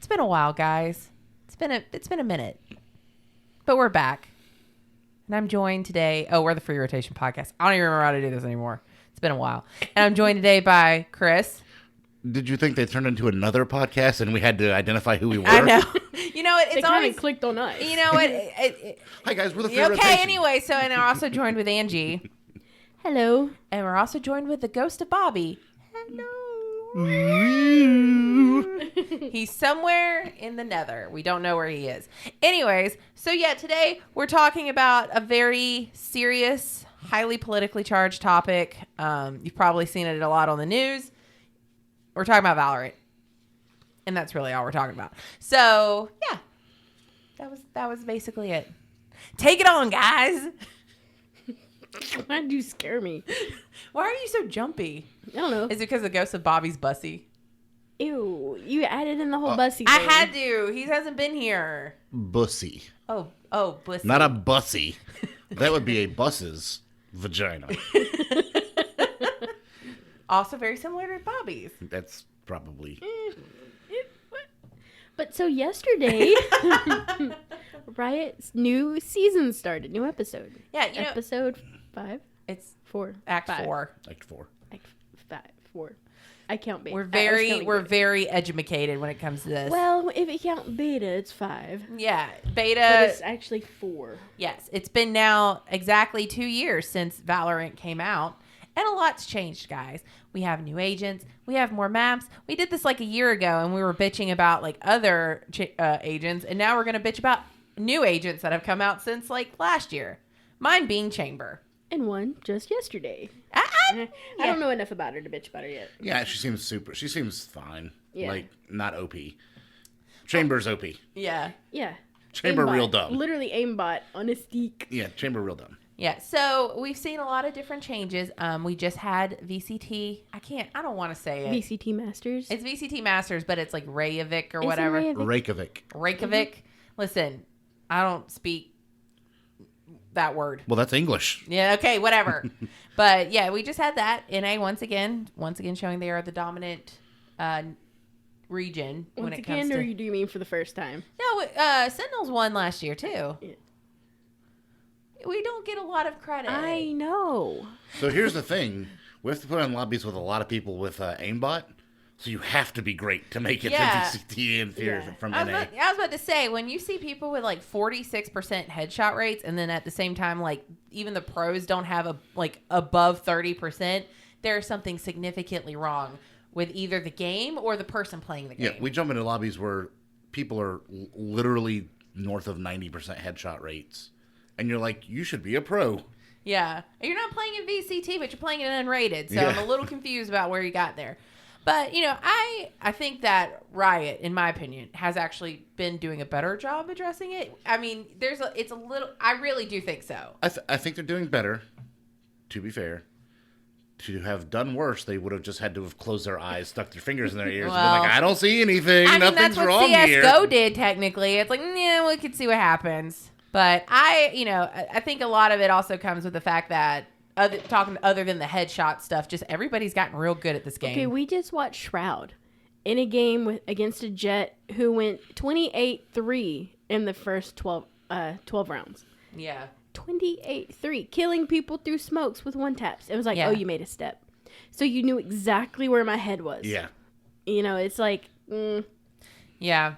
It's been a while, guys. It's been a minute. But we're back. And I'm joined today. Oh, we're the Free Rotation podcast. I don't even remember how to do this anymore. It's been a while. And I'm joined today by Chris. Did you think they turned into another podcast and we had to identify who we were? I know. You know what? They kind of clicked on us. You know what? Hi, guys. We're the Free Rotation. Okay, anyway. So, and we're also joined with Angie. Hello. And we're also joined with the ghost of Bobby. Hello. He's somewhere in the nether. We don't know where he is. Anyways, so yeah, today we're talking about a very serious, highly politically charged topic. You've probably seen it a lot on the news. We're talking about Valorant. And that's really all we're talking about. So, yeah. That was basically it. Take it on, guys. Why'd you scare me? Why are you so jumpy? I don't know. Is it because the ghost of Bobby's bussy? Ew, you added in the whole bussy I thing. had to. He hasn't been here. Bussy. Oh, bussy. Not a bussy. That would be a bus's vagina. Also very similar to Bobby's. That's probably... But so yesterday, Riot's new season started. New episode. Yeah, you know... Episode 5? It's 4. Act 5. 4. Act 4. Act 5. 4. I count beta. We're very educated when it comes to this. Well, if you count beta, it's 5. Yeah, beta. But it's actually 4. Yes, it's been now exactly 2 years since Valorant came out. And a lot's changed, guys. We have new agents. We have more maps. We did this like a year ago, and we were bitching about like other agents. And now we're going to bitch about new agents that have come out since like last year. Mine being Chamber. And one just yesterday. I don't know enough about her to bitch about her yet. Yeah, she seems fine. Yeah. Like, not OP. Chamber's OP. Yeah. Yeah. Chamber Aimbot. real dumb. Literally aimbot on a stick. Yeah, Chamber real dumb. Yeah, so we've seen a lot of different changes. We just had VCT. I don't want to say it. VCT Masters. It's VCT Masters, but it's like Reykjavik or Is it whatever. Reykjavik? Reykjavik. Mm-hmm. Listen, I don't speak that word. Well, that's English. Yeah, okay, whatever. But yeah, we just had that. NA once again showing they are the dominant region when Once it comes again, to... or do you mean for the first time? No, Sentinels won last year too. Yeah. We don't get a lot of credit. I know. So here's the thing. We have to put on lobbies with a lot of people with aimbot. So you have to be great to make it to VCT and fears from NA. I was about to say, when you see people with like 46% headshot rates, and then at the same time, like even the pros don't have above 30%, there's something significantly wrong with either the game or the person playing the game. Yeah, we jump into lobbies where people are literally north of 90% headshot rates. And you're like, you should be a pro. Yeah. You're not playing in VCT, but you're playing it unrated. So Yeah. I'm a little confused about where you got there. But, you know, I think that Riot, in my opinion, has actually been doing a better job addressing it. I mean, I really do think so. I think they're doing better, to be fair. To have done worse, they would have just had to have closed their eyes, stuck their fingers in their ears, and been like, I don't see anything. Nothing's that's wrong what here. CSGO did, technically. It's like, yeah, we could see what happens. But I think a lot of it also comes with the fact that other than the headshot stuff, just everybody's gotten real good at this game. Okay, we just watched Shroud in a game against a Jet who went 28-3 in the first 12 rounds. Yeah. 28-3, killing people through smokes with one taps. It was like, Yeah. oh, you made a step. So you knew exactly where my head was. Yeah. You know, it's like... Yeah.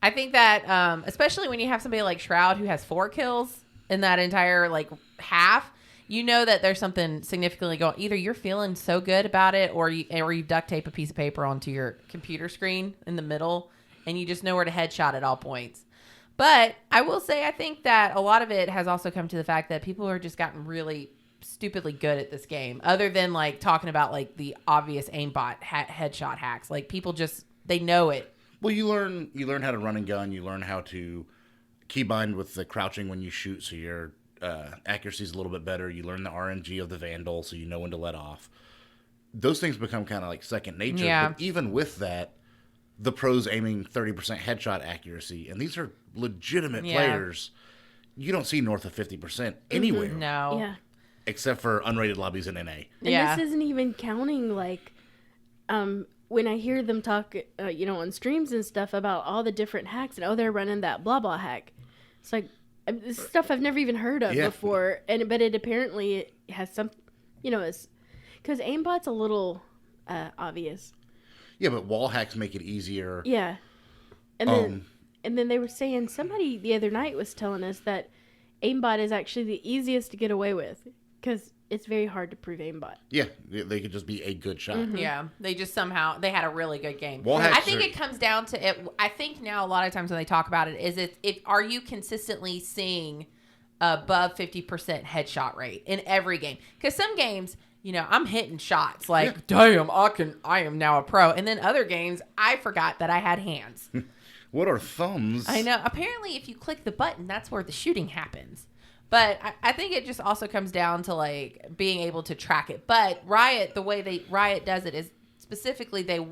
I think that, especially when you have somebody like Shroud who has 4 kills in that entire, like, half, you know that there's something significantly going. Either you're feeling so good about it, or you duct tape a piece of paper onto your computer screen in the middle, and you just know where to headshot at all points. But I will say, I think that a lot of it has also come to the fact that people are just gotten really stupidly good at this game. Other than, like, talking about, like, the obvious aimbot headshot hacks. Like, people just, they know it. Well, you learn how to run and gun. You learn how to keybind with the crouching when you shoot, so your accuracy is a little bit better. You learn the RNG of the Vandal, so you know when to let off. Those things become kind of like second nature. Yeah. But even with that, the pros aiming 30% headshot accuracy, and these are legitimate players. You don't see north of 50% anywhere. No. Yeah. Except for unrated lobbies in NA. And Yeah. this isn't even counting, like, when I hear them talk, on streams and stuff about all the different hacks and they're running that blah blah hack, it's like this stuff I've never even heard of before, but it apparently has some, it's because aimbot's a little obvious. Yeah, but wall hacks make it easier. Yeah, and then they were saying, somebody the other night was telling us that aimbot is actually the easiest to get away with because it's very hard to prove aimbot. Yeah, they could just be a good shot. Mm-hmm. Yeah, they just somehow they had a really good game. Wall I hacks think it comes down to it. I think now a lot of times when they talk about it, is are you consistently seeing above 50% headshot rate in every game? Because some games, I'm hitting shots like, damn, I am now a pro, and then other games I forgot that I had hands. What are thumbs? I know. Apparently, if you click the button, that's where the shooting happens. But I think it just also comes down to like being able to track it. But Riot, the way Riot does it is specifically they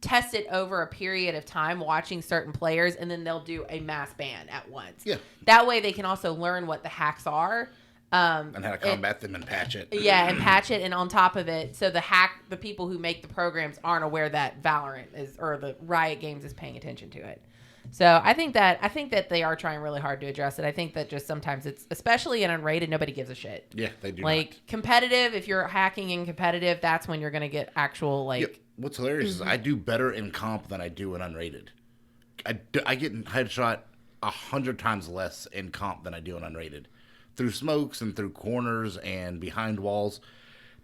test it over a period of time watching certain players, and then they'll do a mass ban at once. Yeah. That way they can also learn what the hacks are. And how to combat them and patch it. Yeah, and patch it, and on top of it, so the people who make the programs aren't aware that VALORANT or the Riot Games is paying attention to it. So I think that they are trying really hard to address it. I think that just sometimes it's, especially in unrated, nobody gives a shit. Yeah, they do. Like competitive, if you're hacking in competitive, that's when you're gonna get actual like. Yep. What's hilarious is I do better in comp than I do in unrated. I get headshot 100 times less in comp than I do in unrated, through smokes and through corners and behind walls.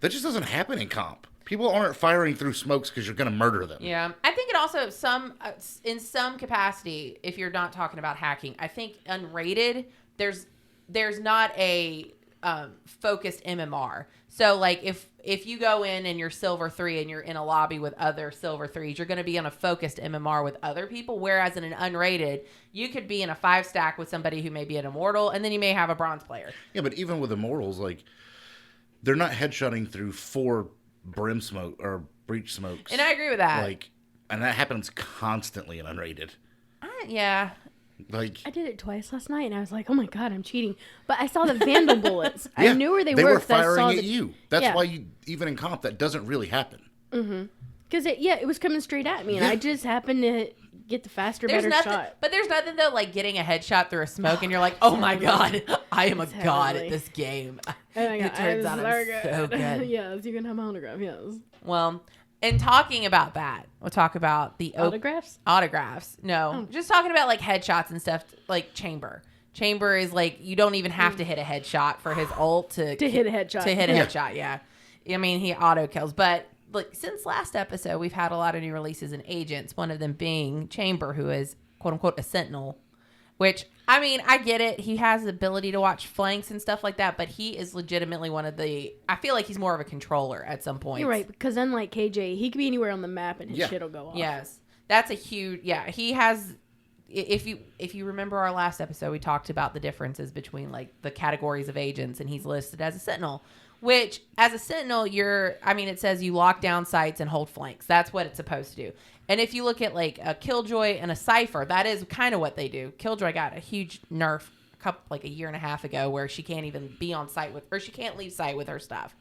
That just doesn't happen in comp. People aren't firing through smokes because you're going to murder them. Yeah. I think it also, in some capacity, if you're not talking about hacking, I think unrated, there's not a focused MMR. So, like, if you go in and you're silver 3 and you're in a lobby with other silver 3s, you're going to be on a focused MMR with other people. Whereas in an unrated, you could be in a 5 stack with somebody who may be an immortal, and then you may have a bronze player. Yeah, but even with immortals, like, they're not headshotting through 4 brim smoke or breach smokes. And I agree with that. Like, and that happens constantly in unrated. Yeah. Like, I did it twice last night, and I was like, "Oh my god, I'm cheating!" But I saw the Vandal bullets. yeah, I knew where they were. were. They were firing at you. That's why even in comp, that doesn't really happen. Mm-hmm. Because it was coming straight at me, and I just happened to get the faster, better shot. But there's nothing though like getting a headshot through a smoke, and you're like, "Oh my god, I am a god at this game." Oh my god, it turns out I'm so good. Yes, you can have my autograph. Yes. Well. And talking about that, we'll talk about the autographs. Autographs. No, just talking about like headshots and stuff. Like Chamber. Chamber is like you don't even have to hit a headshot for his ult to hit a headshot. To hit a headshot, yeah. I mean, he auto kills. But like since last episode, we've had a lot of new releases in agents. One of them being Chamber, who is quote unquote a sentinel. Which, I mean, I get it. He has the ability to watch flanks and stuff like that, but he is legitimately one of the... I feel like he's more of a controller at some point. You're right, because unlike KJ, he could be anywhere on the map and his shit will go off. Yes. That's a huge... Yeah, he has... If you remember our last episode, we talked about the differences between, like, the categories of agents, and he's listed as a sentinel. Which, as a sentinel, it says you lock down sites and hold flanks. That's what it's supposed to do. And if you look at like a Killjoy and a Cypher, that is kind of what they do. Killjoy got a huge nerf a year and a half ago where she can't even be on site or she can't leave site with her stuff.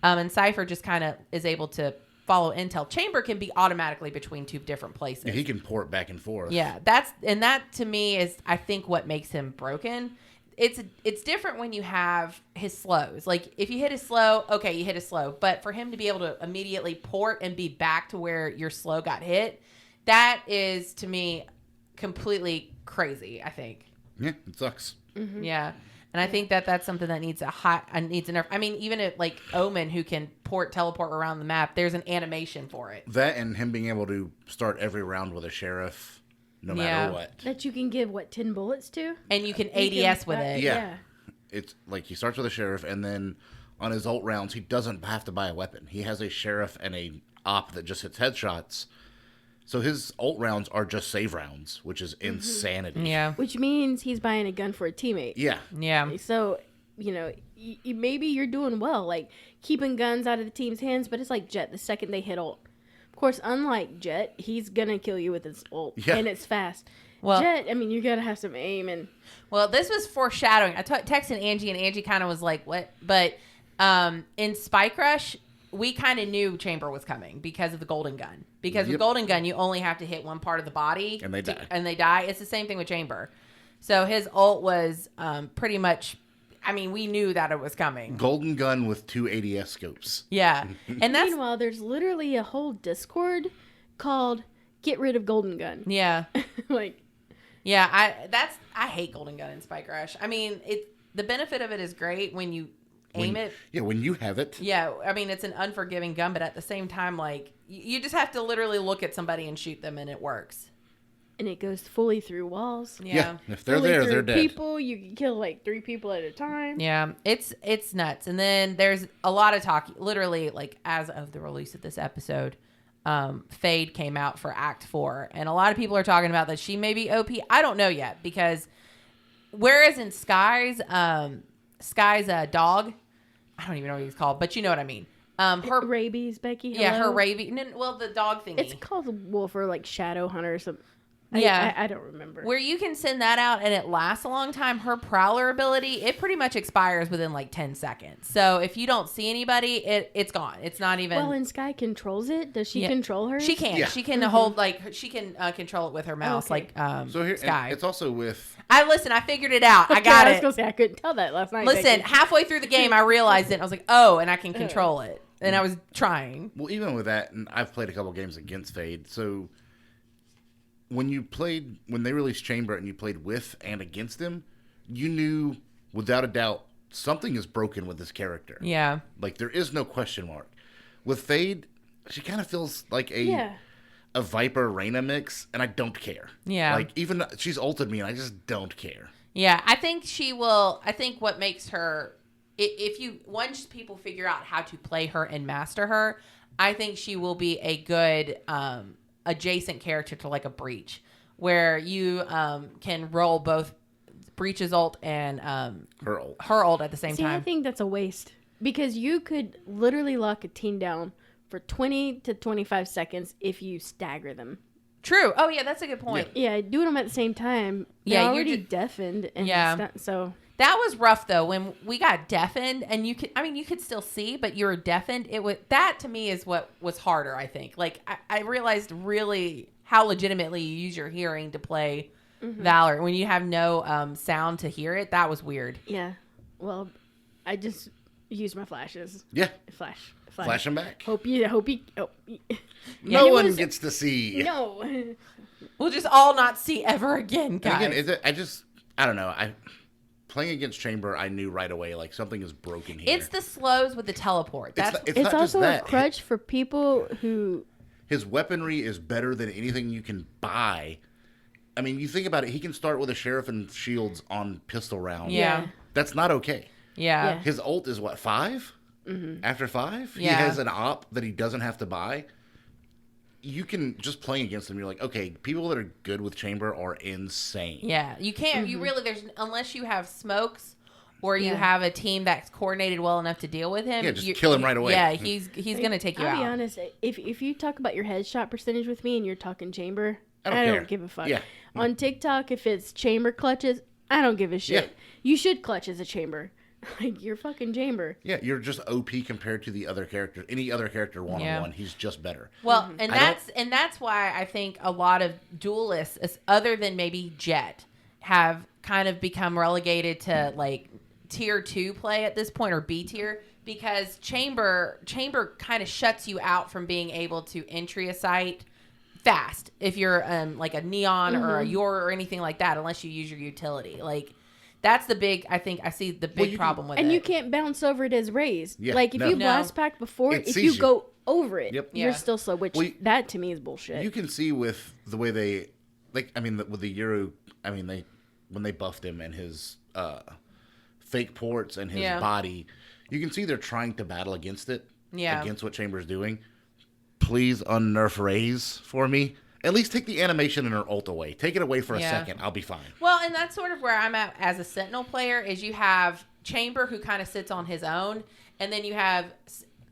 And Cypher just kind of is able to follow intel. Chamber can be automatically between 2 different places. Yeah, he can port back and forth. Yeah, that to me is I think what makes him broken. It's different when you have his slows. Like, if you hit his slow, okay, you hit his slow. But for him to be able to immediately port and be back to where your slow got hit, that is, to me, completely crazy, I think. Yeah, it sucks. Mm-hmm. Yeah. And I think that's something that needs a nerf. I mean, even at, like, Omen, who can teleport around the map, there's an animation for it. That and him being able to start every round with a sheriff. No matter what. That you can give, 10 bullets to? And you can ADS with it. Yeah. It's like he starts with a sheriff, and then on his ult rounds, he doesn't have to buy a weapon. He has a sheriff and a op that just hits headshots. So his ult rounds are just save rounds, which is insanity. Yeah. Which means he's buying a gun for a teammate. Yeah. Yeah. So, maybe you're doing well, like keeping guns out of the team's hands, but it's like Jet the second they hit ult. Of course, unlike Jet, he's gonna kill you with his ult, and it's fast. Well, Jet, I mean, you gotta have some aim and. Well, this was foreshadowing. I texted Angie, and Angie kind of was like, "What?" But in Spike Rush, we kind of knew Chamber was coming because of the golden gun. Because with golden gun, you only have to hit one part of the body. And they die. And they die. It's the same thing with Chamber. So his ult was pretty much, I mean, we knew that it was coming. Golden gun with 2 ADS scopes. Yeah. And that's... Meanwhile, there's literally a whole Discord called Get Rid of Golden Gun. Yeah. Like... Yeah, I hate golden gun in Spike Rush. I mean, the benefit of it is great when you aim it. Yeah, when you have it. Yeah, I mean, it's an unforgiving gun, but at the same time, like, you just have to literally look at somebody and shoot them, and it works. And it goes fully through walls. Yeah. If they're there, they're dead. People, you can kill like 3 people at a time. Yeah, it's nuts. And then there's a lot of talk, literally, like, as of the release of this episode, Fade came out for Act 4. And a lot of people are talking about that she may be OP. I don't know yet, because whereas in Sky's dog, I don't even know what he's called, but you know what I mean. Her rabies, Becky. Hello? Yeah, her rabies. Well, the dog thingy. It's called Wolf or like Shadow Hunter or something. Yeah. I don't remember. Where you can send that out and it lasts a long time. Her Prowler ability, it pretty much expires within like 10 seconds. So if you don't see anybody, it's gone. It's not even... Well, and Sky controls it. Does she control her? She can. Yeah. She can hold, like, she can control it with her mouse, like so here, Sky. It's also with... I figured it out. I got it. I was going to say, I couldn't tell that last night. Listen, halfway through the game, I realized it. And I was like, oh, and I can control it. And I was trying. Well, even with that, and I've played a couple games against Fade, so... When they released Chamber and you played with and against him, you knew without a doubt something is broken with this character. Yeah. Like, there is no question mark. With Fade, she kind of feels like a Viper Reyna mix, and I don't care. Yeah. Like, even she's ulted me, and I just don't care. Yeah, I think she will. I think what makes her, once people figure out how to play her and master her, I think she will be a good adjacent character to like a Breach, where you can roll both Breach's ult and her ult at the same time. I think that's a waste, because you could literally lock a team down for 20 to 25 seconds if you stagger them. True. Oh yeah, that's a good point. Yeah, doing them at the same time. They're already deafened. And so that was rough though when we got deafened, and you could still see, but you were deafened. That to me is what was harder. I think. Like I realized really how legitimately you use your hearing to play Valor when you have no sound to hear it. That was weird. Yeah. Well, I just used my flashes. Yeah. Flash them back. Hope you. No one gets to see. No. We'll just all not see ever again, guys. And again, I don't know. Playing against Chamber, I knew right away, like, something is broken here. It's the slows with the teleport. It's also a crutch for people who... His weaponry is better than anything you can buy. I mean, you think about it, he can start with a Sheriff and Shields on pistol round. Yeah. That's not okay. Yeah. His ult is what, 5? Mm-hmm. After 5? Yeah. He has an op that he doesn't have to buy. You can just play against them. You're like, okay, people that are good with Chamber are insane. Yeah, you can't. You really unless you have smokes or you have a team that's coordinated well enough to deal with him. Yeah, just kill him right away. Yeah, he's gonna take you out. I'll be honest. If you talk about your headshot percentage with me and you're talking Chamber, I don't give a fuck. Yeah. On TikTok, if it's Chamber clutches, I don't give a shit. Yeah. You should clutch as a Chamber. Like, you're fucking Chamber. Yeah, you're just OP compared to the other characters. Any other character one-on-one, he's just better. Well, and that's why I think a lot of duelists, other than maybe Jet, have kind of become relegated to like tier 2 play at this point, or B tier, because Chamber kind of shuts you out from being able to entry a site fast if you're like a Neon or a Yor or anything like that, unless you use your utility. Like, that's the big, I think I see the big problem with it. And you can't bounce over it as raised. Yeah, like, if you blast pack before, if you go over it, you're still slow, which that to me is bullshit. You can see with the way they, like, I mean, with the Euro, I mean, when they buffed him and his fake ports and his body, you can see they're trying to battle against it, against what Chamber's doing. Please unnerf Raze for me. At least take the animation and her ult away. Take it away for a second. I'll be fine. Well, and that's sort of where I'm at as a Sentinel player, is you have Chamber, who kind of sits on his own. And then you have,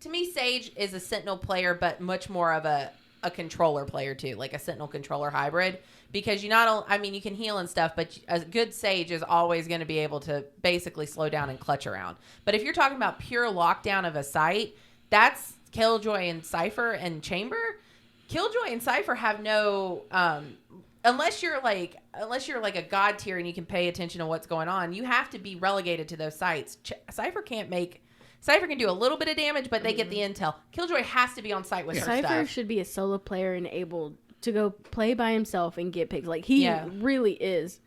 to me, Sage is a Sentinel player, but much more of a controller player too, like a Sentinel controller hybrid. Because you not only, I mean, you can heal and stuff, but a good Sage is always going to be able to basically slow down and clutch around. But if you're talking about pure lockdown of a site, that's Killjoy and Cypher and Chamber, Killjoy and Cypher have no unless you're like a god tier and you can pay attention to what's going on, you have to be relegated to those sites. Cypher can do a little bit of damage, but they get the intel. Killjoy has to be on site with her stuff. Cypher should be a solo player and able to go play by himself and get picked. Like he really is.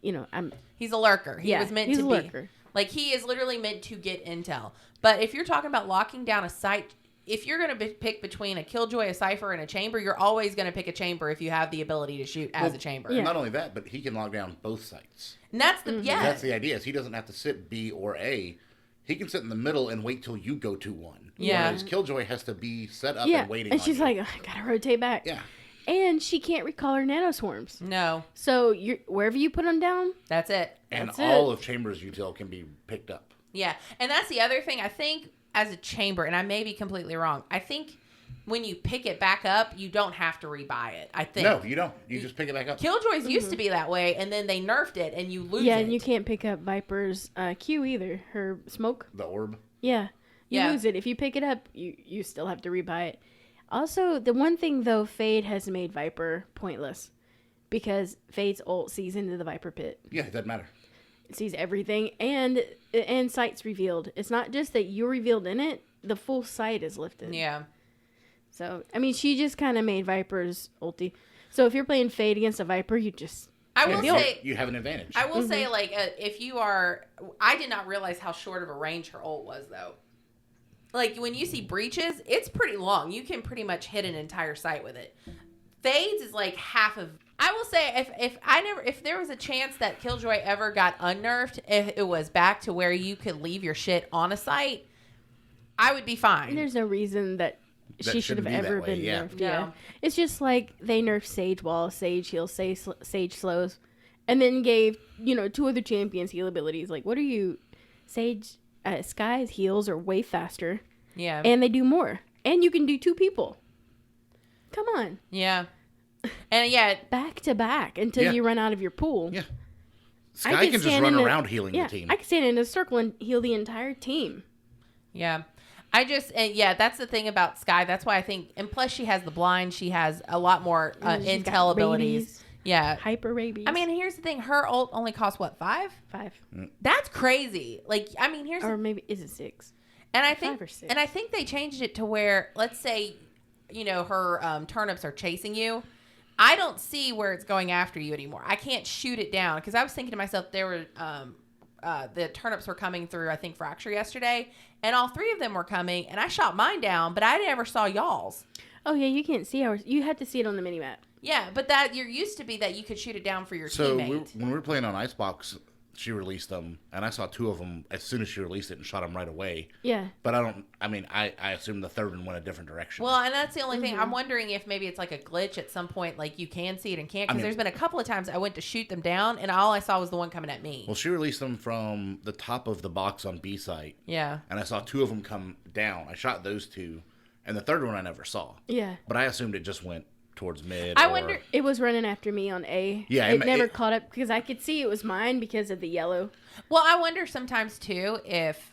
He's a lurker. He was meant to be. Lurker. Like he is literally meant to get intel. But if you're talking about locking down a site, if you're going to pick between a Killjoy, a Cypher, and a Chamber, you're always going to pick a Chamber if you have the ability to shoot as a Chamber. Yeah. Not only that, but he can lock down both sites. And that's the That's the idea. Is he doesn't have to sit B or A. He can sit in the middle and wait till you go to one. Yeah. Whereas Killjoy has to be set up and waiting. And she's on like, you. I gotta rotate back. Yeah. And she can't recall her nanoswarms. No. So wherever you put them down, that's it. And all of Chamber's util can be picked up. Yeah, and that's the other thing. I think as a Chamber, and I may be completely wrong, I think when you pick it back up, you don't have to rebuy it. I think. No, you don't. You just pick it back up. Killjoys used to be that way, and then they nerfed it, and you lose it. Yeah, and you can't pick up Viper's Q either. Her smoke. The orb. Yeah. You lose it. If you pick it up, you still have to rebuy it. Also, the one thing, though, Fade has made Viper pointless. Because Fade's ult sees into the Viper pit. Yeah, it doesn't matter. It sees everything, and sight's revealed. It's not just that you're revealed in it, the full sight is lifted. Yeah. So, I mean, she just kind of made Viper's ulti. So, if you're playing Fade against a Viper, you just... I will say... You have an advantage. I will say, like, if you are... I did not realize how short of a range her ult was, though. Like, when you see breaches, it's pretty long. You can pretty much hit an entire site with it. Fades is like half of... I will say, if there was a chance that Killjoy ever got unnerved, if it was back to where you could leave your shit on a site, I would be fine. There's no reason that she should have ever been nerfed. Yeah. It's just like they nerfed Sage while Sage heals, Sage slows, and then gave, 2 other champions heal abilities. Like, what are you... Sage... Sky's heals are way faster. Yeah. And they do more. And you can do 2 people. Come on. Yeah. And back to back until you run out of your pool. Yeah. Sky can just run around healing the team. I can stand in a circle and heal the entire team. Yeah. That's the thing about Sky. That's why I think, and plus she has the blind. She has a lot more intel abilities. Yeah. Hyper rabies. I mean, here's the thing. Her ult only costs what, 5? 5. That's crazy. Like, I mean, maybe, is it 6? And I think, 5 or 6. And I think they changed it to where, let's say, her turnips are chasing you. I don't see where it's going after you anymore. I can't shoot it down because I was thinking to myself, there were the turnips were coming through, I think, Fracture yesterday, and all 3 of them were coming, and I shot mine down, but I never saw y'all's. Oh yeah, you can't see ours. You had to see it on the minimap. Yeah, but that you're used to be that you could shoot it down for your teammate. So when we were playing on Icebox, she released them, and I saw 2 of them as soon as she released it and shot them right away. Yeah. But I assume the third one went a different direction. Well, and that's the only thing. I'm wondering if maybe it's like a glitch at some point, like you can see it and can't, because there's been a couple of times I went to shoot them down, and all I saw was the one coming at me. Well, she released them from the top of the box on B site. Yeah. And I saw 2 of them come down. I shot those 2, and the third one I never saw. Yeah. But I assumed it just went towards mid. I wonder... It was running after me on A. Yeah. It never caught up because I could see it was mine because of the yellow. Well, I wonder sometimes, too, if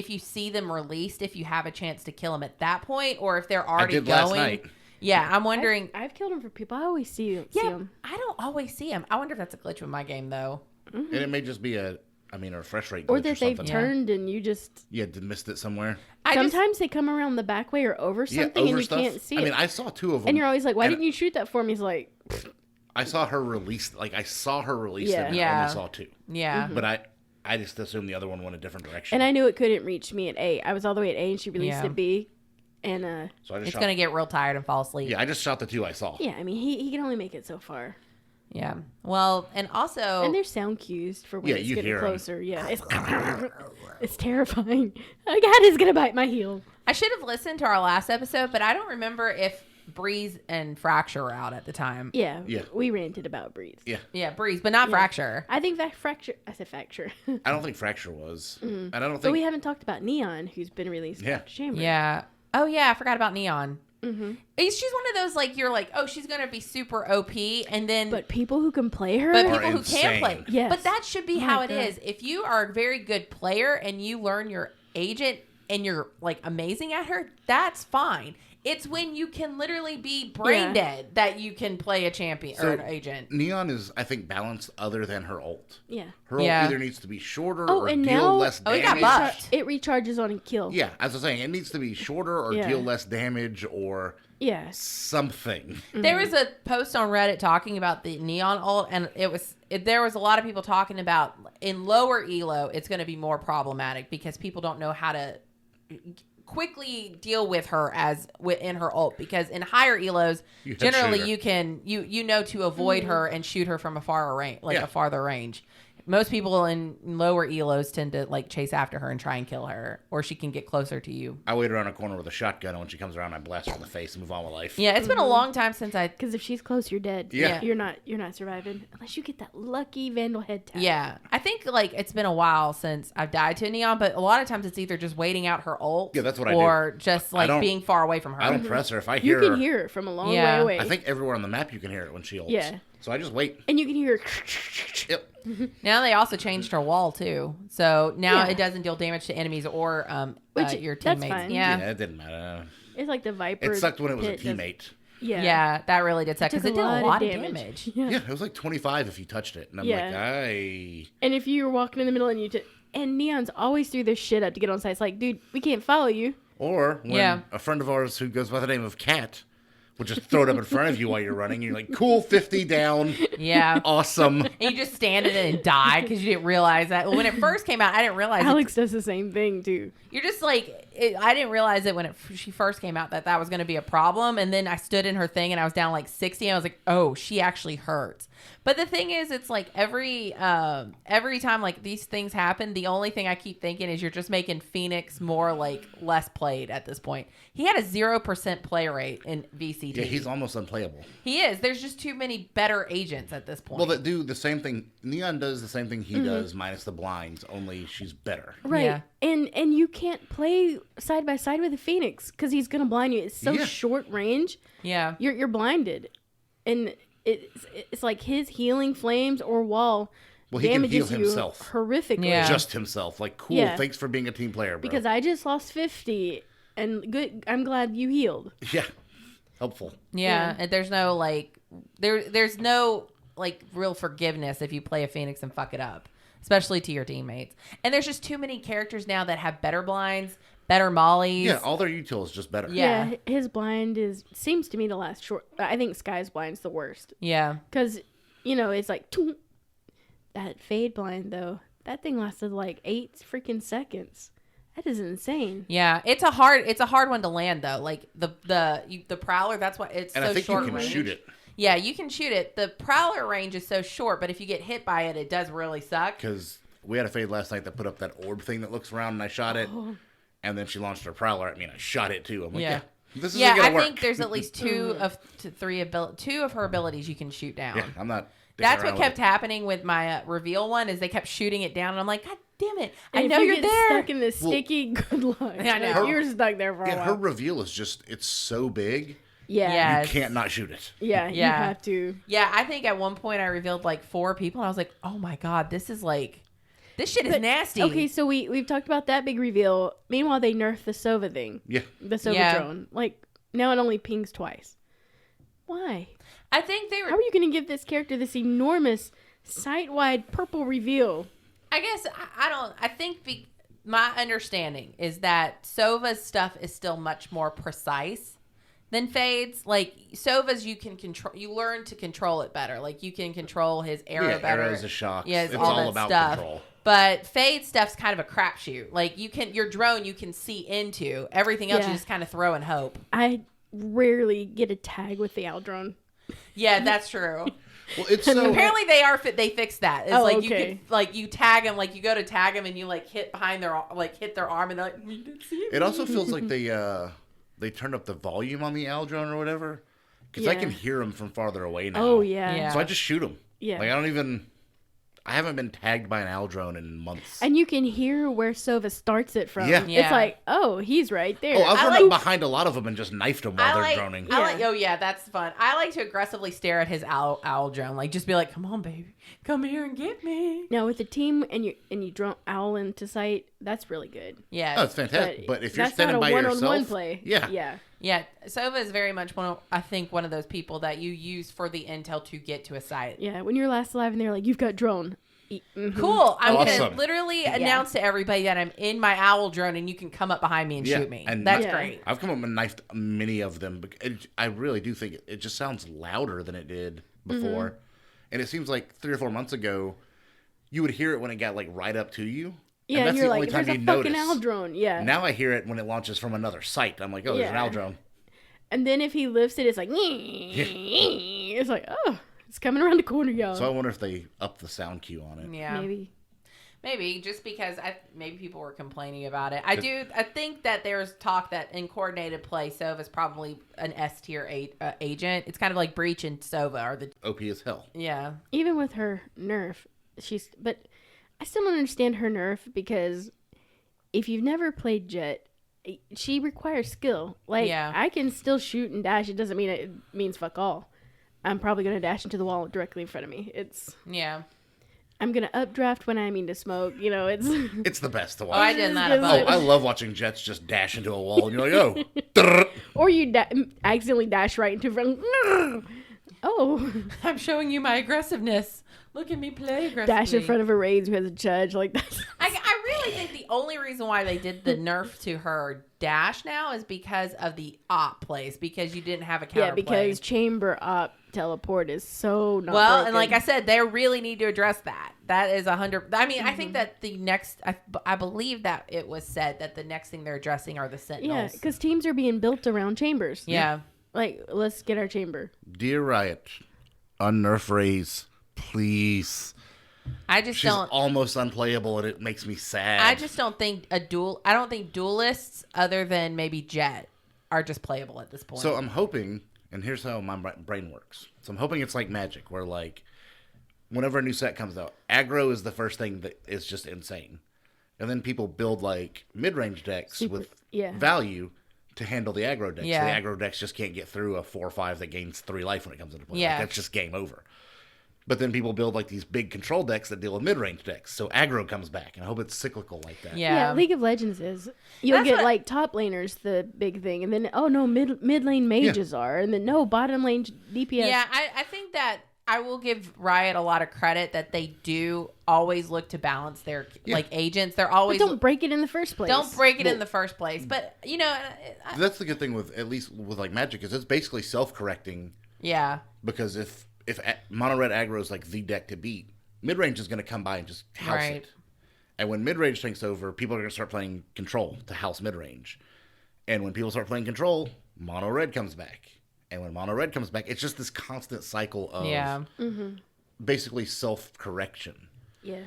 you see them released, if you have a chance to kill them at that point, or if they're already I did going. last night. Yeah, I'm wondering. I've killed them for people. I always see them. I don't always see them. I wonder if that's a glitch with my game, though. And it may just be a refresh rate glitch or that they've turned and you just... Yeah, missed it somewhere. Sometimes they come around the back way or over something and you can't see it. I mean, I saw 2 of them. And you're always like, why didn't you shoot that for me? He's like... I saw her release, and I only saw 2. Yeah. But I just assumed the other one went a different direction. And I knew it couldn't reach me at A. I was all the way at A and she released at B. And so it's going to get real tired and fall asleep. Yeah, I just shot the 2 I saw. Yeah, I mean, he can only make it so far. Yeah. Well, and also... And there's sound cues for when it's getting closer. Yeah. It's terrifying. Oh, God, it's going to bite my heel. I should have listened to our last episode, but I don't remember if Breeze and Fracture were out at the time. Yeah. We ranted about Breeze. Yeah. Yeah, Breeze, but not Fracture. I think that Fracture... I said Fracture. I don't think Fracture was. And I don't think... But we haven't talked about Neon, who's been released after Chamber. Yeah. Oh, yeah, I forgot about Neon. Mm-hmm. She's one of those, like, you're like, oh, she's going to be super OP, and then... But people who can play her... But people who can play. Yes. But that should be how it is. If you are a very good player and you learn your agent and you're like amazing at her, that's fine. It's when you can literally be brain dead that you can play a champion or an agent. Neon is, I think, balanced other than her ult. Yeah. Her ult either needs to be shorter or and deal now, less damage. It got buffed. It recharges on a kill. Yeah, as I was saying, it needs to be shorter or deal less damage or something. There was a post on Reddit talking about the Neon ult, and there was a lot of people talking about in lower elo, it's going to be more problematic because people don't know how to quickly deal with her in her ult, because in higher elos generally you can to avoid her and shoot her from a farther range. Most people in lower elos tend to like chase after her and try and kill her, or she can get closer to you. I wait around a corner with a shotgun, and when she comes around, I blast her in the face and move on with life. Yeah, it's been a long time since because if she's close, you're dead. Yeah. You're not surviving unless you get that lucky Vandal head tap. Yeah, I think like it's been a while since I've died to a Neon, but a lot of times it's either just waiting out her ult. Yeah, that's what I do. Or just like being far away from her. I don't press her. If I hear her, you can hear it from a long way away. I think everywhere on the map you can hear it when she ults. Yeah. So I just wait. And you can hear her. Yep. Now they also changed her wall too, so now it doesn't deal damage to enemies or your teammates. That's fine. Yeah, it didn't matter. It's like the Viper. It sucked when it was a teammate. Yeah, that really did suck because it did a lot of damage. Yeah, it was like 25 if you touched it, and I'm like, aye. And if you were walking in the middle and and Neon's always threw their shit up to get on site. It's like, dude, we can't follow you. Or when a friend of ours who goes by the name of Cat will just throw it up in front of you while you're running. You're like, cool, 50 down. Yeah. Awesome. And you just stand in it and die because you didn't realize that. When it first came out, I didn't realize Alex does the same thing, too. You're just like, I didn't realize it when she first came out that was going to be a problem. And then I stood in her thing and I was down like 60. And I was like, oh, she actually hurts. But the thing is, it's like every time like these things happen, the only thing I keep thinking is you're just making Phoenix more like less played at this point. He had a 0% play rate in VCT. Yeah, he's almost unplayable. He is. There's just too many better agents at this point. Well, that do the same thing. Neon does the same thing he does, minus the blinds. Only she's better. Right. Yeah. And you can't play side by side with a Phoenix because he's gonna blind you. It's so short range. Yeah. You're blinded, and it's like his healing flames or wall. Well, he can heal himself horrifically. Yeah. Just himself. Like, cool. Yeah. Thanks for being a team player, bro. Because I just lost 50, and good. I'm glad you healed. Yeah. Helpful. Yeah. And there's no like there's no like real forgiveness if you play a Phoenix and fuck it up, especially to your teammates. And there's just too many characters now that have better blinds, better mollies. Yeah, all their util is just better. Yeah, his blind seems to me to last short. I think Sky's blind's the worst. Yeah. Because, it's like, that fade blind, though, that thing lasted like 8 freaking seconds. That is insane. Yeah, it's a hard one to land though. Like the Prowler, that's why it's and so I think short you can range. shoot it. Yeah, you can shoot it. The Prowler range is so short, but if you get hit by it, it does really suck. Because we had a fade last night that put up that orb thing that looks around, and I shot it. And then she launched her Prowler at me, and I shot it too. I'm like, this isn't gonna work. I think there's at least two of her abilities you can shoot down. Yeah, I'm not. That's what kept happening with my reveal one, is they kept shooting it down, and I'm like, God damn it! And I know you're there. Stuck in this sticky, good luck. I know you're stuck there for a while. Her reveal is it's so big. Yeah, you can't not shoot it. Yeah, you have to. Yeah, I think at one point I revealed like 4 people, and I was like, oh my God, this shit is nasty. Okay, so we've talked about that big reveal. Meanwhile, they nerfed the Sova thing. Yeah. The Sova drone. Like, now it only pings twice. Why? I think How are you going to give this character this enormous, site-wide purple reveal? I guess I think my understanding is that Sova's stuff is still much more precise than Fade's. Like, Sova's, you can control, you learn to control it better. Like, you can control his arrow better. Arrows, the shocks. Yeah, it's all all that about stuff. control. But Fade stuff's kind of a crapshoot. Like, your drone you can see into. Everything else you just kind of throw and hope. I rarely get a tag with the owl drone. Yeah, that's true. Well, it's so... Apparently they fixed that. It's you can, like, you tag them, like you go to tag them and you like hit behind their, like hit their arm and they're like, we didn't see it. It also feels like they turned up the volume on the owl drone or whatever, because I can hear them from farther away now. Oh yeah. So I just shoot them. Yeah. Like I haven't been tagged by an owl drone in months. And you can hear where Sova starts it from. Yeah. It's like, oh, he's right there. Oh, I've run up behind a lot of them and just knifed them while they're droning. Oh yeah, that's fun. I like to aggressively stare at his owl drone. Like, just be like, come on, baby. Come here and get me. Now, with the team and you drone owl into sight, that's really good. Yeah. Oh, it's fantastic. But if you're that's standing not by a one-on-one yourself, play. yeah. Yeah. Sova is very much I think one of those people that you use for the intel to get to a site. Yeah, when you're last alive and they're like, you've got drone. Mm-hmm. Cool. I'm going Awesome. to literally announce to everybody that I'm in my owl drone and you can come up behind me and shoot me. And that's great. I've come up and knifed many of them. But I really do think it just sounds louder than it did before. And it seems like 3 or 4 months ago, you would hear it when it got like right up to you. Yeah, and that's you're the like, only time there's you a fucking notice. owl drone. Yeah. Now I hear it when it launches from another site. I'm like, oh, there's an Yeah. owl drone. And then if he lifts it, it's like, it's like, oh, it's coming around the corner, y'all. So I wonder if they up the sound cue on it. Yeah. Maybe just because maybe people were complaining about it. I think that there's talk that in coordinated play, Sova's probably an S tier agent. It's kind of like Breach and Sova are the OP as hell. Yeah. Even with her nerf, but I still don't understand her nerf because if you've never played Jet, she requires skill. Like, I can still shoot and dash. It doesn't mean it means fuck all. I'm probably going to dash into the wall directly in front of me. I'm going to updraft when I mean to smoke. You know, it's the best to watch. Oh, I did that a bunch. I love watching Jets just dash into a wall and you're like, oh. Or you accidentally dash right into front. Oh. I'm showing you my aggressiveness. Look at me play aggressively. Dash in front of a raid who has a judge. Like that. I really think the only reason why they did the nerf to her dash now is because of the op plays, because you didn't have a counter because chamber op teleport is so not well, broken. and like I said, they really need to address that. That is 100. I mean, I think that the next, I believe that it was said that the next thing they're addressing are the Sentinels. Yeah, because teams are being built around chambers. Yeah. Like, let's get our chamber. Dear Riot, unnerf Raze, please. She's almost unplayable and it makes me sad. I just don't think I don't think duelists other than maybe Jet are just playable at this point. So I'm hoping, and here's how my brain works. So I'm hoping it's like Magic, where like whenever a new set comes out, aggro is the first thing that is just insane. And then people build like mid-range decks with value to handle the aggro decks. Yeah. The aggro decks just can't get through a 4/5 that gains 3 life when it comes into play. Yeah. Like, that's just game over. But then people build like these big control decks that deal with mid-range decks. So aggro comes back, and I hope it's cyclical like that. Yeah, League of Legends is. You'll get like top laners, the big thing, and then mid lane mages are, and then bottom lane DPS. Yeah, I think that I will give Riot a lot of credit that they do always look to balance their like agents. They're always but don't break it in the first place. Don't break it in the first place. But you know, that's the good thing with at least with like Magic is it's basically self-correcting. Yeah. Because if mono red aggro is like the deck to beat, mid-range is going to come by and just house it. And when mid-range takes over, people are going to start playing control to house mid-range. And when people start playing control, mono red comes back. And when mono red comes back, it's just this constant cycle of basically self-correction. Yeah.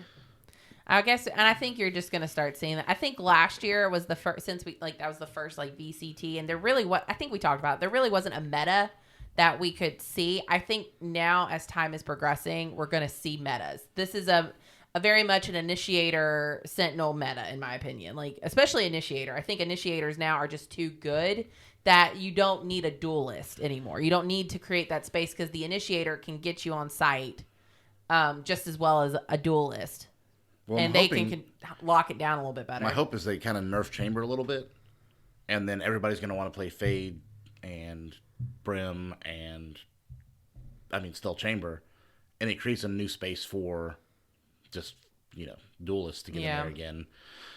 I guess, and I think you're just going to start seeing that. I think last year was the first, since that was the first like VCT, and there really I think we talked about it, there really wasn't a meta that we could see. I think now as time is progressing, we're going to see metas. This is a very much an initiator sentinel meta, in my opinion. Like, especially initiator. I think initiators now are just too good that you don't need a duelist anymore. You don't need to create that space because the initiator can get you on site just as well as a duelist. Well, and they can lock it down a little bit better. My hope is they kind of nerf chamber a little bit, and then everybody's going to want to play Fade and Brim and still chamber, and it creates a new space for just duelists to get in there again.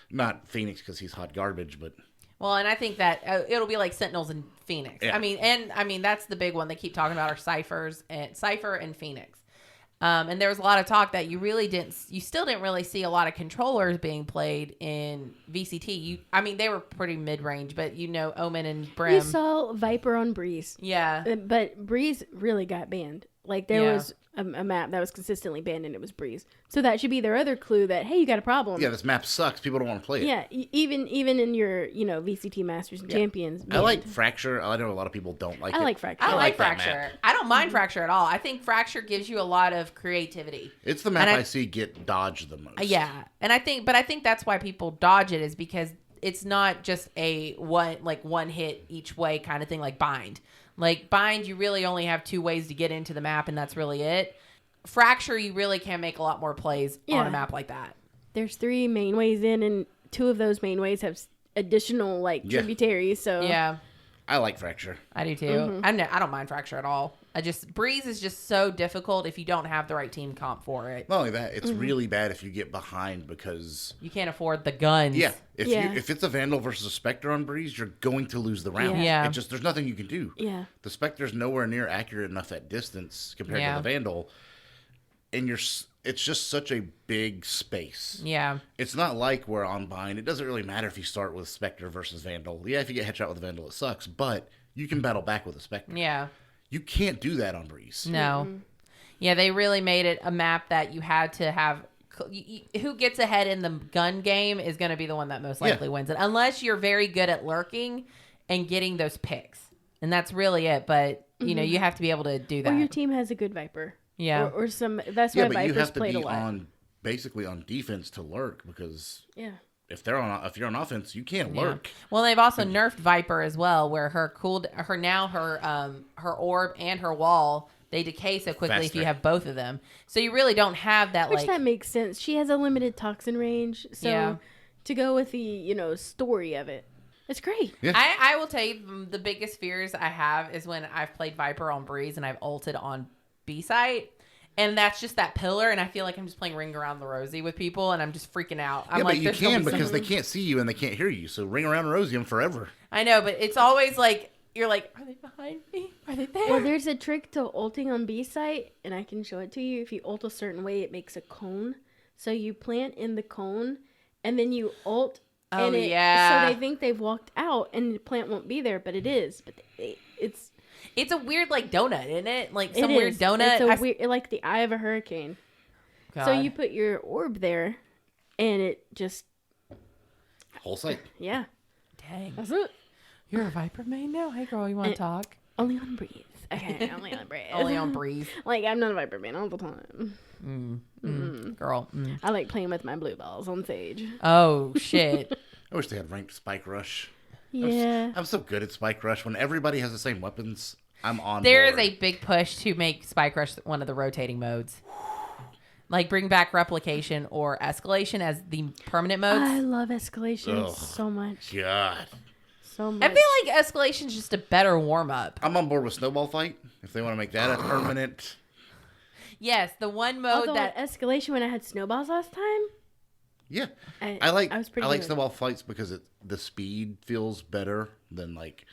Not Phoenix because he's hot garbage, but and I think that it'll be like Sentinels and Phoenix. Yeah. I mean that's the big one they keep talking about are Cypher and Phoenix. And there was a lot of talk that you still didn't really see a lot of controllers being played in VCT. They were pretty mid-range, but Omen and Brim. You saw Viper on Breeze. Yeah. But Breeze really got banned. Like there was a map that was consistently banned and it was Breeze. So that should be their other clue that, hey, you got a problem. Yeah, this map sucks. People don't want to play it. Yeah, even in your, VCT Masters and Champions. Banned. I like Fracture. I know a lot of people don't like it. I like Fracture. I like Fracture. I don't mind Fracture at all. I think Fracture gives you a lot of creativity. It's the map I see get dodged the most. Yeah. And I think that's why people dodge it is because it's not just a one hit each way kind of thing like Bind. Like Bind, you really only have 2 ways to get into the map, and that's really it. Fracture, you really can make a lot more plays on a map like that. There's 3 main ways in and two of those main ways have additional like tributaries. So Yeah. I like Fracture. I do too. I don't mind Fracture at all. Breeze is just so difficult if you don't have the right team comp for it. Not only that, it's really bad if you get behind because you can't afford the guns. Yeah. If it's a Vandal versus a Spectre on Breeze, you're going to lose the round. Yeah. There's nothing you can do. Yeah. The Spectre's nowhere near accurate enough at distance compared to the Vandal. And it's just such a big space. Yeah. It's not like where on Bind, it doesn't really matter if you start with Spectre versus Vandal. Yeah, if you get headshot with a Vandal, it sucks, but you can battle back with a Spectre. Yeah. You can't do that on Breeze. No. Yeah, they really made it a map that you had to have. Who gets ahead in the gun game is going to be the one that most likely wins it. Unless you're very good at lurking and getting those picks. And that's really it. But, you know, you have to be able to do that. Or your team has a good Viper. Yeah. Or some. That's why but Vipers you have to played be a lot. basically on defense to lurk because Yeah. if you're on offense, you can't lurk. Well, they've also nerfed Viper as well, where her orb and her wall, they decay so quickly if you have both of them. So you really don't have that. Which that makes sense. She has a limited toxin range, so to go with the story of it, it's great. Yeah. I will tell you the biggest fears I have is when I've played Viper on Breeze and I've ulted on B site. And that's just that pillar, and I feel like I'm just playing Ring Around the Rosie with people, and I'm just freaking out. I'm but you can because they can't see you and they can't hear you. So Ring Around the Rosie them forever. I know, but it's always like, you're like, are they behind me? Are they there? Well, there's a trick to ulting on B site, and I can show it to you. If you ult a certain way, it makes a cone. So you plant in the cone, and then you ult. Oh, and yeah. So they think they've walked out, and the plant won't be there, but it is. But it's a weird, like, donut, isn't it? Like, it some is. weird donut. It's weird, like the eye of a hurricane. God. So you put your orb there, and it just... Whole site. Yeah. Dang. That's it. You're a Viper main now? Hey, girl, you want to talk? Only on Breeze. Okay, only on Breeze. Only on Breeze. Like, I'm not a Viper main all the time. Girl. I like playing with my blue balls on Sage. Oh, shit. I wish they had ranked Spike Rush. Yeah. I'm so good at Spike Rush. When everybody has the same weapons, I'm on There board. is a big push to make Spike Rush one of the rotating modes. Like, bring back Replication or Escalation as the permanent modes. I love Escalation so much. God. So much. I feel like Escalation's just a better warm-up. I'm on board with Snowball Fight. If they want to make that a permanent. Yes, the one mode Although that... Escalation, when I had snowballs last time, Yeah. I was pretty good. Snowball Fights because the speed feels better than like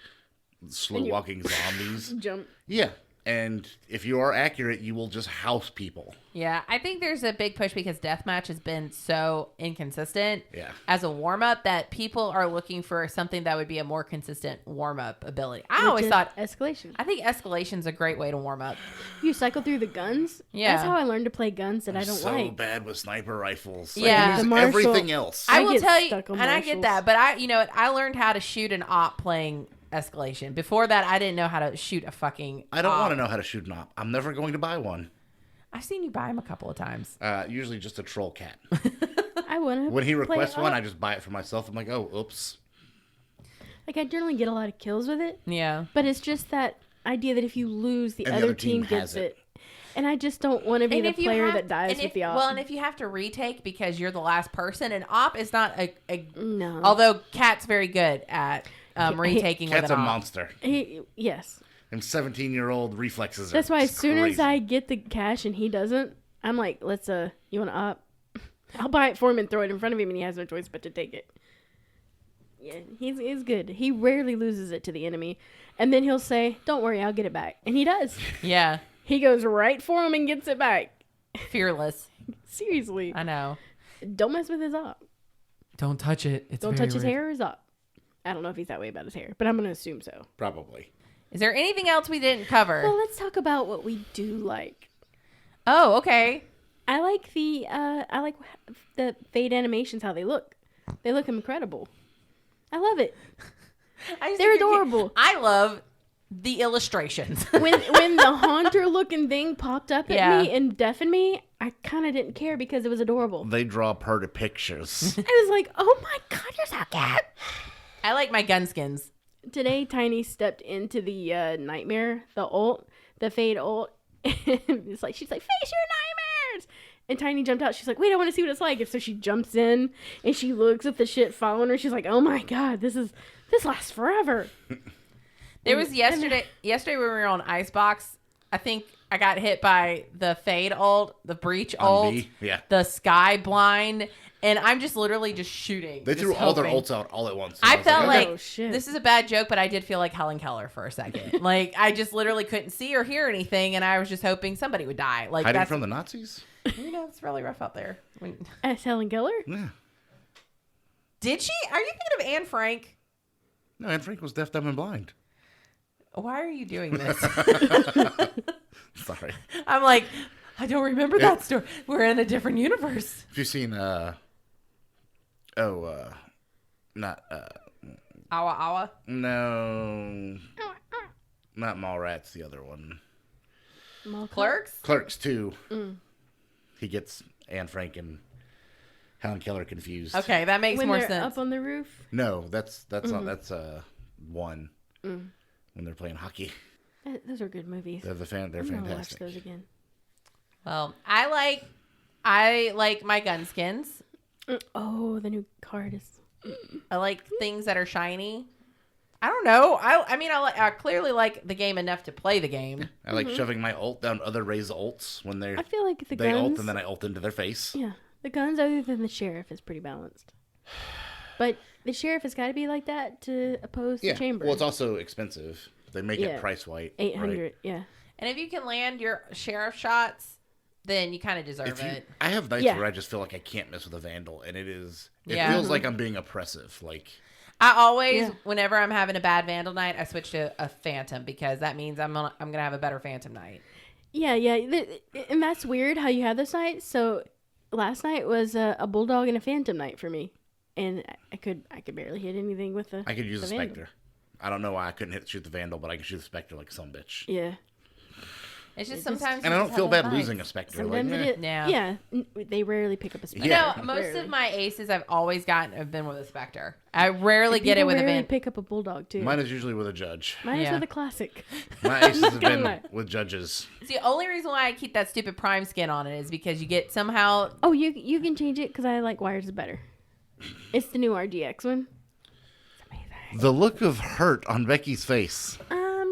slow walking zombies. Jump. Yeah. And if you are accurate, you will just house people. Yeah, I think there's a big push because Deathmatch has been so inconsistent as a warm-up that people are looking for something that would be a more consistent warm-up ability. I always thought... Escalation. I think Escalation's a great way to warm up. You cycle through the guns. Yeah. That's how I learned to play guns that I don't so like. bad with sniper rifles. Yeah. Like, The Marshall- everything else. I I will get tell you, stuck on and I get Marshalls. that, but I learned how to shoot an op playing Escalation. Before that, I didn't know how to shoot a fucking I don't op. want to know how to shoot an op. I'm never going to buy one. I've seen you buy them a couple of times. Usually just a troll cat. I want to. When he requests one, I just buy it for myself. I'm like, oh, oops. Like, I generally get a lot of kills with it, Yeah. but it's just that idea that if you lose, the And other team gets has it. And I just don't want to be And the if you player have- that dies and with if- the op. Well, and if you have to retake because you're the last person, an op is not a No. although Cat's very good at retaking with Cat's an a op. monster. Yes. And 17-year-old reflexes That's are why as soon as crazy. I get the cash and he doesn't, I'm like, let's, you want to op? I'll buy it for him and throw it in front of him and he has no choice but to take it. Yeah, he's good. He rarely loses it to the enemy. And then he'll say, don't worry, I'll get it back. And he does. Yeah. He goes right for him and gets it back. Fearless. Seriously. I know. Don't mess with his op. Don't touch it. It's Don't touch his hair or his op. I don't know if he's that way about his hair, but I'm going to assume so. Probably. Is there anything else we didn't cover? Well, let's talk about what we do like. Oh, okay. I like the fade animations, how they look. They look incredible. I love it. They're adorable. I love the illustrations. When the haunter looking thing popped up at Yeah. me and deafened me, I kind of didn't care because it was adorable. They draw pretty pictures. I was like, oh my god, you're so cute. I like my gun skins. Today, Tiny stepped into the nightmare, the fade ult. It's like, she's like, face your nightmares. And Tiny jumped out. She's like, wait, I want to see what it's like. And so she jumps in and she looks at the shit following her. She's like, oh my God, this lasts forever. There was yesterday when we were on Icebox, I think I got hit by the Fade ult, the Breach ult, the Sky Blind, and I'm just literally just shooting. They threw all their ults out all at once. I felt like oh, shit. This is a bad joke, but I did feel like Helen Keller for a second. Like, I just literally couldn't see or hear anything, and I was just hoping somebody would die. Like, hiding from the Nazis? It's really rough out there. As Helen Keller? Yeah. Did she? Are you thinking of Anne Frank? No, Anne Frank was deaf, dumb, and blind. Why are you doing this? Sorry. I'm like, I don't remember that story. We're in a different universe. Have you seen, not, Awa Awa? No. Not Mallrats, the other one. Clerks? Clerks 2. He gets Anne Frank and Helen Keller confused. Okay, that makes more sense. Up on the roof? No, that's not, that's, one. When they're playing hockey. Those are good movies. They're fantastic. Watch those again. Well, I like my gun skins. Oh, the new card is. I like things that are shiny. I don't know. I clearly like the game enough to play the game. I like shoving my ult down other Ray's ults when I feel like they guns, ult and then I ult into their face. Yeah, the guns other than the sheriff is pretty balanced. But the sheriff has got to be like that to oppose the chamber. Well, it's also expensive. They make it price white. 800, right? yeah. And if you can land your sheriff shots, then you kind of deserve it. I have nights where I just feel like I can't mess with a Vandal, and it feels like I'm being oppressive. Like I always, whenever I'm having a bad Vandal night, I switch to a Phantom because that means I'm gonna have a better Phantom night. Yeah. And that's weird how you have this night. So last night was a Bulldog and a Phantom night for me. And I could barely hit anything with the. I could use a Spectre. I don't know why I couldn't shoot the Vandal, but I could shoot the Spectre like some bitch. Yeah. It's just sometimes. And I don't feel bad losing a Spectre. Sometimes like, yeah. They rarely pick up a Spectre. Yeah. No, most of my aces I've always gotten have been with a Spectre. I rarely get it with a Vandal. Pick up a Bulldog too. Mine is usually with a Judge. Mine is with a Classic. My aces have been with Judges. It's the only reason why I keep that stupid Prime skin on it is because you get somehow. Oh, you can change it because I like wires better. It's the new RGX one. It's amazing. The look of hurt on Becky's face.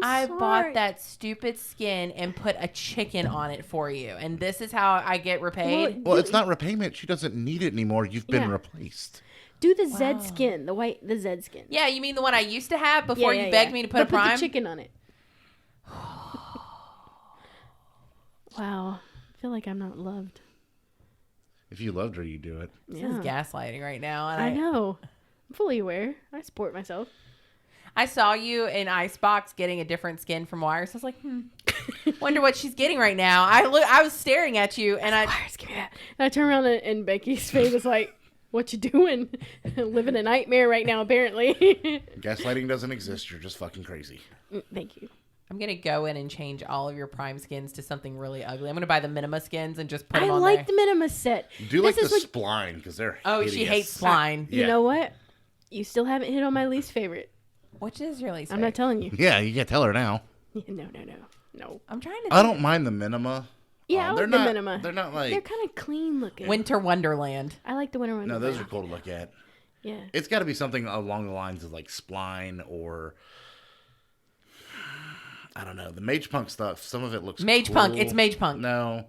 I bought that stupid skin and put a chicken on it for you, and this is how I get repaid. Well, it's not repayment. She doesn't need it anymore. You've been replaced. Do the Z skin, the Z skin. Yeah, you mean the one I used to have before you begged me to put a Prime? Put the chicken on it. Wow, I feel like I'm not loved. If you loved her, you'd do it. This is gaslighting right now. And I know. I'm fully aware. I support myself. I saw you in Icebox getting a different skin from Wires. I was like, wonder what she's getting right now. I was staring at you, and Wires, give me that. And I turn around and Becky's face was like, "What you doing? Living a nightmare right now, apparently." Gaslighting doesn't exist. You're just fucking crazy. Thank you. I'm going to go in and change all of your Prime skins to something really ugly. I'm going to buy the Minima skins and just put them on there. I like the Minima set. Do like the Spline, because they're hideous. She hates Spline. You know what? You still haven't hit on my least favorite. Which is your least favorite? I'm not telling you. Yeah, you can't tell her now. No. I'm trying to I don't mind the Minima. Yeah, I like the Minima. They're not like... They're kind of clean looking. Winter Wonderland. I like the Winter Wonderland. No, those are cool to look at. Yeah. It's got to be something along the lines of like Spline or... I don't know. The Mage Punk stuff, some of it looks Mage cool. Punk. It's Mage Punk. No.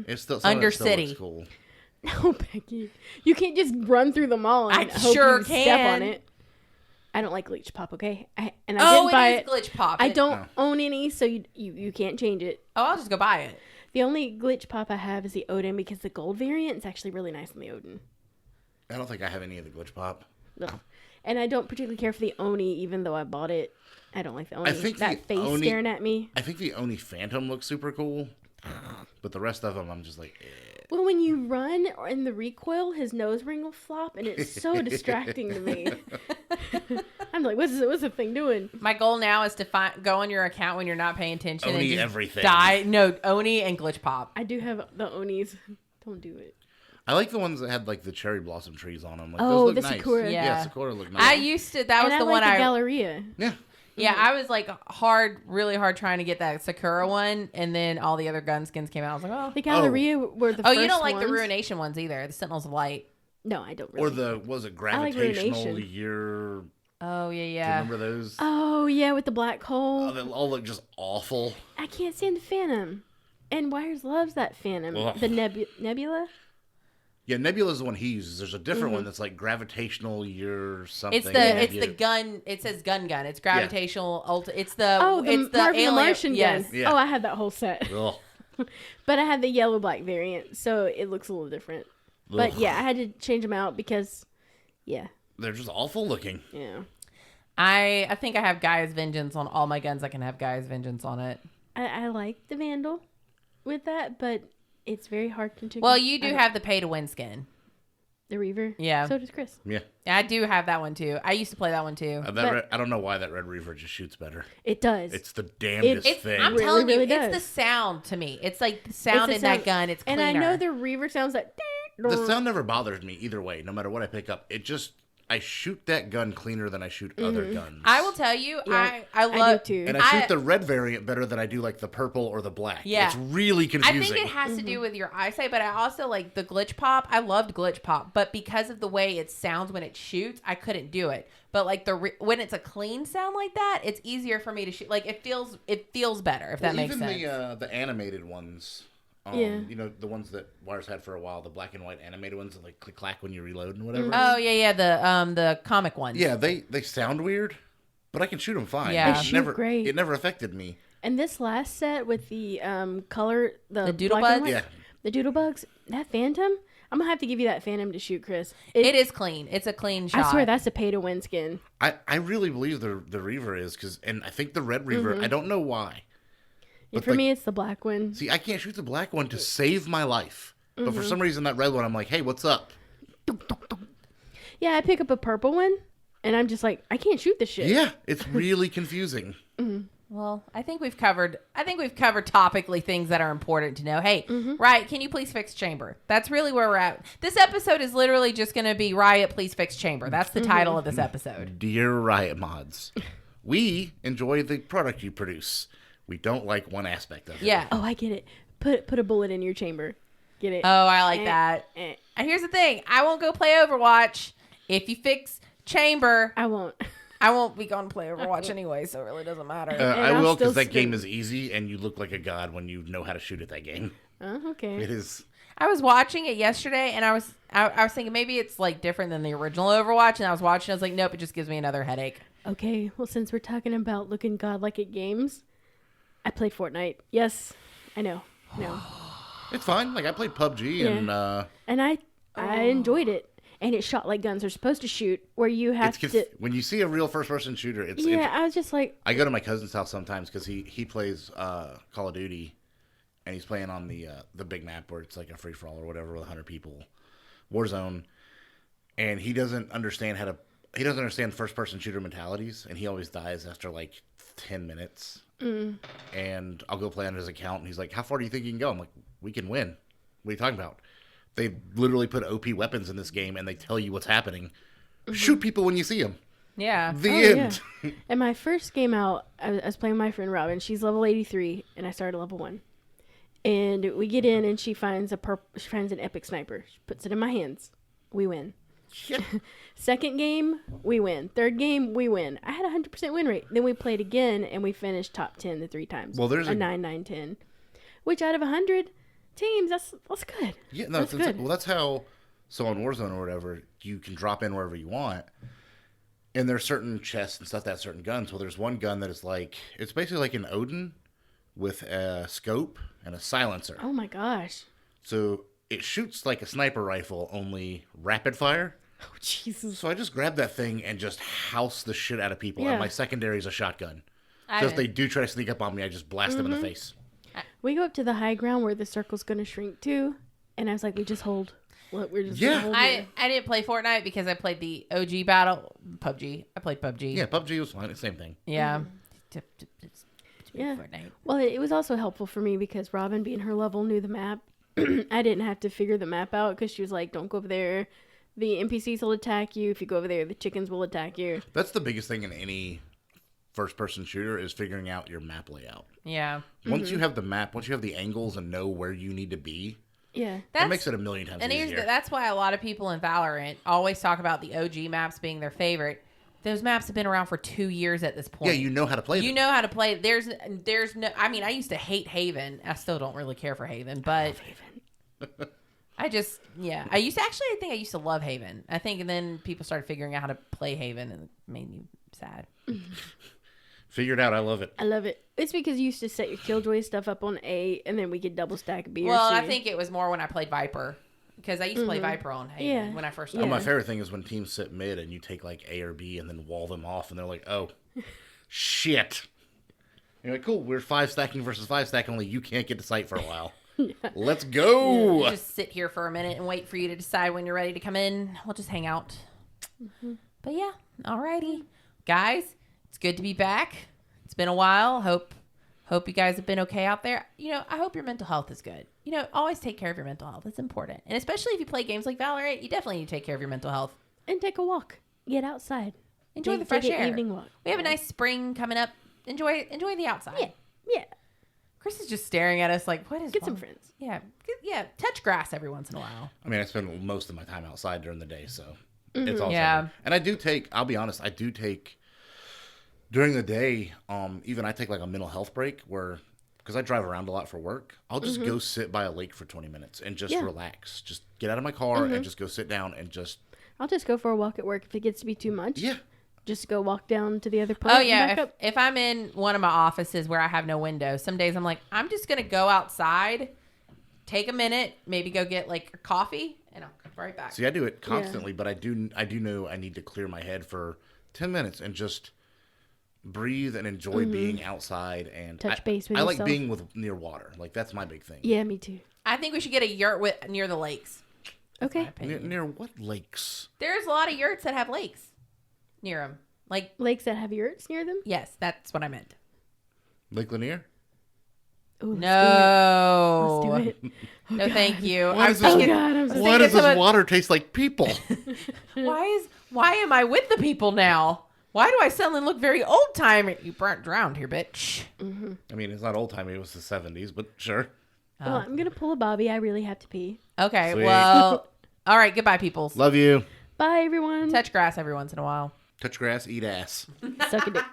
It's still... Undercity. Looks cool. No, Becky. You can't just run through them all and hope you step on it. I don't like Glitch Pop, okay? I didn't buy it. Glitch Pop. I don't own any, so you can't change it. Oh, I'll just go buy it. The only Glitch Pop I have is the Odin because the gold variant is actually really nice on the Odin. I don't think I have any of the Glitch Pop. Ugh. And I don't particularly care for the Oni, even though I bought it. I don't like the Oni. I think that face staring at me. I think the Oni Phantom looks super cool, but the rest of them, I'm just like, Well, when you run in the recoil, his nose ring will flop, and it's so distracting to me. I'm like, what's the thing doing? My goal now is to go on your account when you're not paying attention Oni and just everything. die. No, Oni and Glitch Pop. I do have the Onis. Don't do it. I like the ones that had like the cherry blossom trees on them. Like, oh, those look the nice. Sakura. Yeah, Sakura look nice. I used to. That was and the one I like the Galleria. Yeah. Yeah, I was like really hard trying to get that Sakura one, and then all the other gun skins came out. I was like, The Galleria were the first you don't like ones. the Ruination ones either, the Sentinels of Light. No, I don't really. Or the, was it Gravitational Year? Oh, yeah, Do you yeah. remember those? Oh, yeah, with the black hole. Oh, they all look just awful. I can't stand the Phantom. And Wires loves that Phantom. Ugh. The Nebula? Yeah, Nebula's the one he uses. There's a different one that's like Gravitational Year something. It's the gun. It says gun. It's gravitational. It's the the alien. Martian yes. gun. Yeah. Oh, I had that whole set. Ugh. But I had the yellow black variant, so it looks a little different. But Ugh. yeah, I had to change them out because, yeah. They're just awful looking. Yeah. I think I have Gaia's Vengeance on all my guns. I can have Gaia's Vengeance on it. I like the Vandal with that, but it's very hard to... Well, you do have the pay to win skin. The Reaver? Yeah. So does Chris. Yeah. I do have that one too. I used to play that one too. I don't know why that Red Reaver just shoots better. It does. It's the damnedest thing. I'm really, telling you, really it's does. the sound to me. It's like the sound in that gun. It's cleaner. And I know the Reaver sounds like... The sound never bothers me either way, no matter what I pick up. It just... I shoot that gun cleaner than I shoot other guns. I will tell you, Yeah, I love... do too. And I shoot the red variant better than I do like the purple or the black. Yeah. It's really I confusing. think it has to do with your eyesight, but I also like the glitch pop. I loved glitch pop, but because of the way it sounds when it shoots, I couldn't do it. But like when it's a clean sound like that, it's easier for me to shoot. Like it feels better if that makes sense. Even the animated ones. Yeah. You know, the ones that Wires had for a while, the black and white animated ones that like click clack when you reload and whatever. Oh yeah, the comic ones. Yeah, they sound weird, but I can shoot them fine. Yeah. They It shoot great. It never affected me. And this last set with the color... The doodle black and bugs? white- Yeah. The doodle bugs, that Phantom... I'm going to have to give you that Phantom to shoot, Chris. It is clean. It's a clean shot. I swear that's a pay-to-win skin. I really believe the Reaver is, and I think the Red Reaver, I don't know why. Yeah, But for like- me, it's the black one. See, I can't shoot the black one to save my life. But for some reason, that red one, I'm like, hey, what's up? Yeah, I pick up a purple one, and I'm just like, I can't shoot this shit. Yeah, it's really confusing. Well, I think we've covered topically things that are important to know. Hey, Riot, can you please fix Chamber? That's really where we're at. This episode is literally just going to be Riot, please fix Chamber. That's the title of this episode. Dear Riot Mods, we enjoy the product you produce. We don't like one aspect of it. Yeah. Oh, I get it. Put a bullet in your chamber. Get it? Oh, I like that. eh. And here's the thing. I won't go play Overwatch if you fix Chamber. I won't. I won't be going to play Overwatch anyway, so it really doesn't matter. I I'll will, still because that spin. game is easy, and you look like a god when you know how to shoot at that game. Oh, okay. It is. I was watching it yesterday, and I was thinking maybe it's like different than the original Overwatch, and I was watching. I was like, nope, it just gives me another headache. Okay, well, since we're talking about looking godlike at games, I played Fortnite. Yes, I know. No. It's fine. Like, I played PUBG, and I enjoyed it. And it shot like guns are supposed to shoot, where you have to... when you see a real first-person shooter, it's... Yeah, I was just like... I go to my cousin's house sometimes because he plays Call of Duty, and he's playing on the big map where it's like a free-for-all or whatever with 100 people, Warzone, and he doesn't understand first-person shooter mentalities, and he always dies after like 10 minutes. And I'll go play on his account, and he's like, how far do you think you can go? I'm like, we can win. What are you talking about? They literally put OP weapons in this game, and they tell you what's happening. Shoot people when you see them. Yeah. The end. Yeah. And my first game out, I was playing with my friend Robin. She's level 83, and I started level 1. And we get in, and she finds an epic sniper. She puts it in my hands. We win. Second game, we win. Third game, we win. I had a 100% win rate. Then we played again, and we finished top 10 the 3 times. Well, there's a 9-9-10. Which out of 100 teams, that's good. Yeah, no, that's good. Well, that's how. So on Warzone or whatever, you can drop in wherever you want, and there's certain chests and stuff that have certain guns. Well, there's one gun that is like it's basically like an Odin with a scope and a silencer. Oh my gosh. So it shoots like a sniper rifle, only rapid fire. Oh Jesus. So I just grab that thing and just house the shit out of people. Yeah. And my secondary is a shotgun. So if they do try to sneak up on me, I just blast them in the face. We go up to the high ground where the circle's going to shrink to, and I was like, we just hold. We're just gonna hold I here. didn't play Fortnite because I played the OG battle PUBG. I played PUBG. Yeah, PUBG was fine. Same thing. Yeah. Yeah. Fortnite. Well, it was also helpful for me because Robin, being her level, knew the map. I didn't have to figure the map out because she was like, don't go over there. The NPCs will attack you. If you go over there, the chickens will attack you. That's the biggest thing in any first-person shooter is figuring out your map layout. Yeah. Once you have the map, once you have the angles and know where you need to be, that makes it a million times easier. That's why a lot of people in Valorant always talk about the OG maps being their favorite. Those maps have been around for 2 years at this point. Yeah, you know how to play them. You know how to play. There's no. I mean, I used to hate Haven. I still don't really care for Haven, but I love Haven. I just I used to I think I used to love Haven. I think, and then people started figuring out how to play Haven, and it made me sad. Figured out. I love it. I love it. It's because you used to set your Killjoy stuff up on A, and then we could double stack B Well, or C. I think it was more when I played Viper. Because I used to play Viper on Haven when I first started. My favorite thing is when teams sit mid and you take like A or B and then wall them off, and they're like, "Oh, shit!" And you're like, "Cool, we're 5 stacking versus 5 stacking. Only you can't get to site for a while. Let's go." Just sit here for a minute and wait for you to decide when you're ready to come in. We'll just hang out. But yeah, alrighty, guys, it's good to be back. It's been a while. Hope you guys have been okay out there. I hope your mental health is good. Always take care of your mental health. It's important. And especially if you play games like Valorant, you definitely need to take care of your mental health. And take a walk. Get outside. Enjoy the fresh air. Evening walk. We have a nice spring coming up. Enjoy the outside. Yeah. Chris is just staring at us like, what is Get wrong? some friends. Yeah. Touch grass every once in a while. I mean, I spend most of my time outside during the day, so it's all Yeah. And I'll be honest, during the day, even I take like a mental health break because I drive around a lot for work. I'll just go sit by a lake for 20 minutes and just relax. Just get out of my car and just go sit down and just... I'll just go for a walk at work if it gets to be too much. Yeah. Just go walk down to the other part. Oh, yeah. If I'm in one of my offices where I have no window, some days I'm like, I'm just going to go outside, take a minute, maybe go get like a coffee, and I'll come right back. See, I do it constantly, but I do know I need to clear my head for 10 minutes and just breathe and enjoy being outside. And touch base with I yourself. like being near water. Like, that's my big thing. Yeah, me too. I think we should get a yurt near the lakes. Okay. Near what lakes? There's a lot of yurts that have lakes near them. Like lakes that have yurts near them? Yes, that's what I meant. Lake Lanier? Ooh, No. Let's do it. Oh, no, God. thank you. Why does this water taste like people? Why am I with the people now? Why do I suddenly look very old timey? You burnt drowned here, bitch. I mean, it's not old timey. It was the 70s, but sure. Well, I'm going to pull a Bobby. I really have to pee. Okay, Sweet. well, all right. Goodbye, peoples. Love you. Bye, everyone. Touch grass every once in a while. Touch grass, eat ass. Suck a dick.